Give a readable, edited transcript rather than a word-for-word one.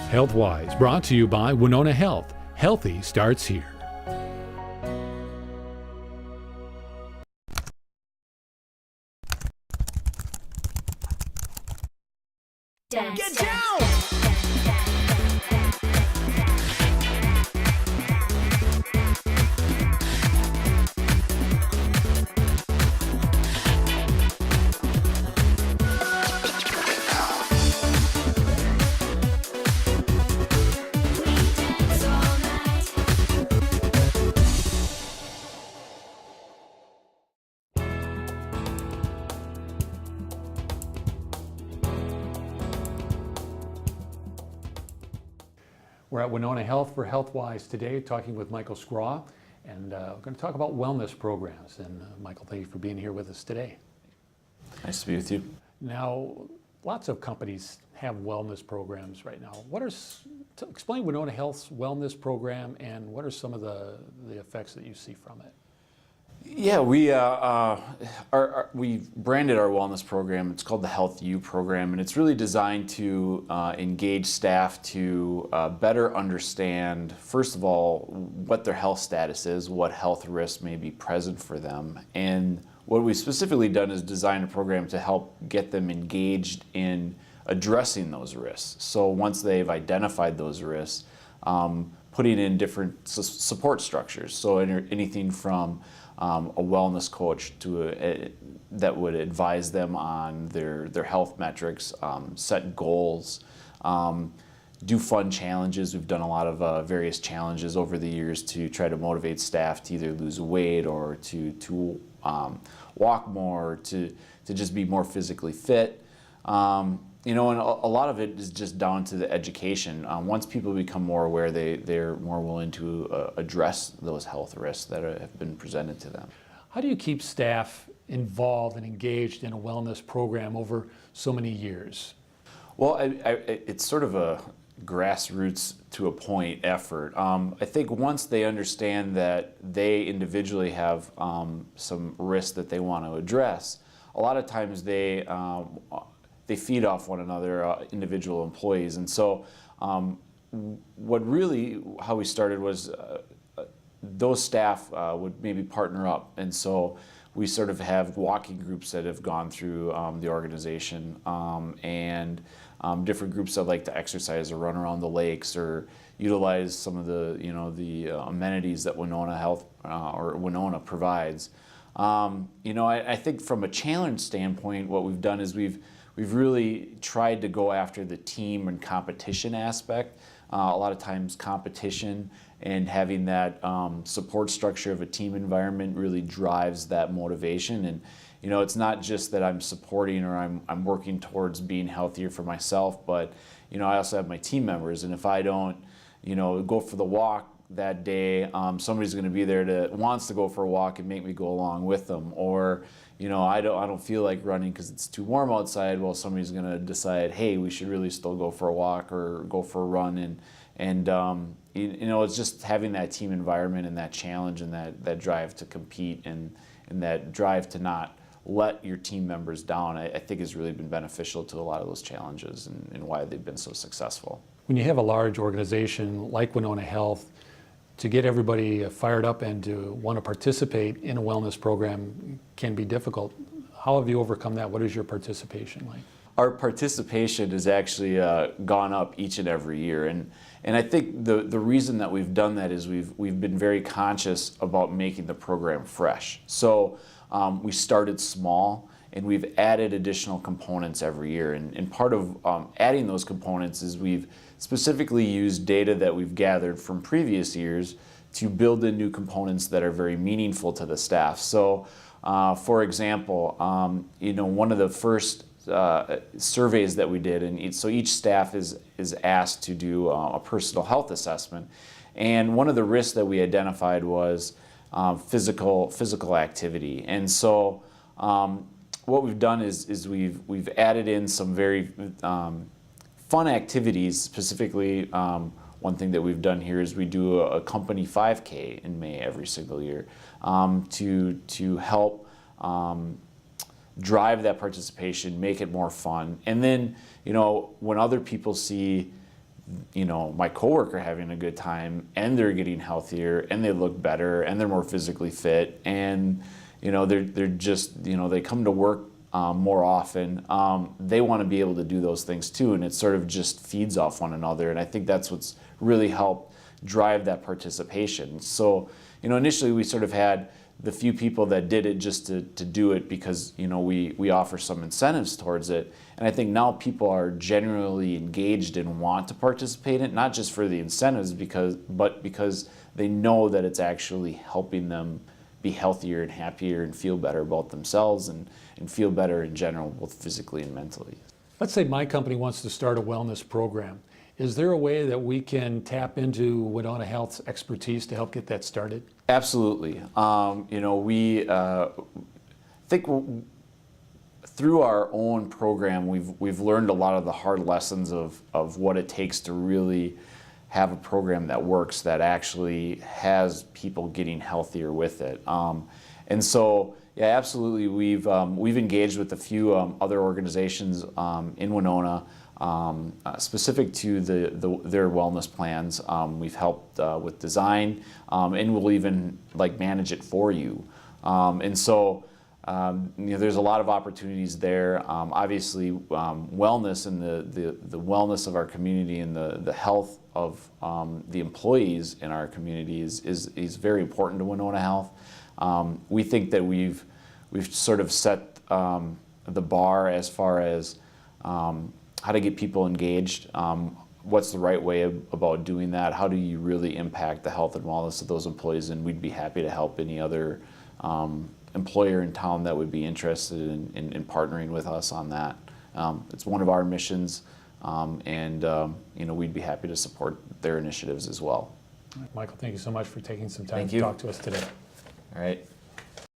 HealthWise, brought to you by Winona Health. Healthy starts here. Get down! We're at Winona Health for HealthWise today, talking with Michael Scraw, and we're going to talk about wellness programs. And Michael, thank you for being here with us today. Nice to be with you. Now, lots of companies have wellness programs right now. Explain Winona Health's wellness program and what are some of the effects that you see from it? Yeah, we've branded our wellness program. It's called the Health U program, and it's really designed to engage staff to better understand, first of all, what their health status is, what health risks may be present for them. And what we've specifically done is design a program to help get them engaged in addressing those risks. So once they've identified those risks, putting in different support structures. So anything from a wellness coach that would advise them on their health metrics, set goals, do fun challenges. We've done a lot of various challenges over the years to try to motivate staff to either lose weight or to walk more, to just be more physically fit. And a lot of it is just down to the education. Once people become more aware, they're more willing to address those health risks that have been presented to them. How do you keep staff involved and engaged in a wellness program over so many years? Well, it's sort of a grassroots to a point effort. I think once they understand that they individually have some risks that they want to address, a lot of times they feed off one another, individual employees. And so how we started was those staff would maybe partner up. And so we sort of have walking groups that have gone through the organization and different groups that like to exercise or run around the lakes or utilize some of the amenities that Winona Health or Winona provides. I think from a challenge standpoint, what we've done is we've really tried to go after the team and competition aspect. A lot of times competition and having that support structure of a team environment really drives that motivation. And it's not just that I'm supporting or I'm working towards being healthier for myself, but I also have my team members. And if I don't go for the walk that day, somebody's going to be there that wants to go for a walk and make me go along with them. Or I don't feel like running because it's too warm outside. Well, somebody's going to decide, hey, we should really still go for a walk or go for a run. And it's just having that team environment and that challenge and that drive to compete and that drive to not let your team members down, I think has really been beneficial to a lot of those challenges and why they've been so successful. When you have a large organization like Winona Health, to get everybody fired up and to want to participate in a wellness program can be difficult. How have you overcome that? What is your participation like? Our participation has actually gone up each and every year, and I think the reason that we've done that is we've been very conscious about making the program fresh. So we started small, and we've added additional components every year. And part of adding those components is we've specifically used data that we've gathered from previous years to build in new components that are very meaningful to the staff. So, for example, one of the first surveys that we did, and so each staff is asked to do a personal health assessment, and one of the risks that we identified was physical activity. And so what we've done is we've added in some very fun activities. Specifically, one thing that we've done here is we do a company 5K in May every single year to help drive that participation, make it more fun. And then, when other people see my coworker having a good time, and they're getting healthier, and they look better, and they're more physically fit, and they're just they come to work more often. They want to be able to do those things too, and it sort of just feeds off one another. And I think that's what's really helped drive that participation. So initially we sort of had the few people that did it just to do it because we offer some incentives towards it. And I think now people are generally engaged and want to participate in it, not just for the incentives but because they know that it's actually helping them be healthier and happier and feel better about themselves and feel better in general, both physically and mentally. Let's say my company wants to start a wellness program. Is there a way that we can tap into Winona Health's expertise to help get that started? Absolutely. We think through our own program, we've learned a lot of the hard lessons of what it takes to really have a program that works, that actually has people getting healthier with it. And so, yeah, absolutely. We've engaged with a few other organizations in Winona specific to their wellness plans. We've helped with design, and we'll even manage it for you. And so, there's a lot of opportunities there. Obviously, wellness and the wellness of our community and the health of the employees in our communities is very important to Winona Health. We think that we've sort of set the bar as far as how to get people engaged. What's the right way about doing that? How do you really impact the health and wellness of those employees? And we'd be happy to help any other employer in town that would be interested in partnering with us on that. It's one of our missions, and we'd be happy to support their initiatives as well. Michael, thank you so much for taking some time Thank to you. talk to us today. All right.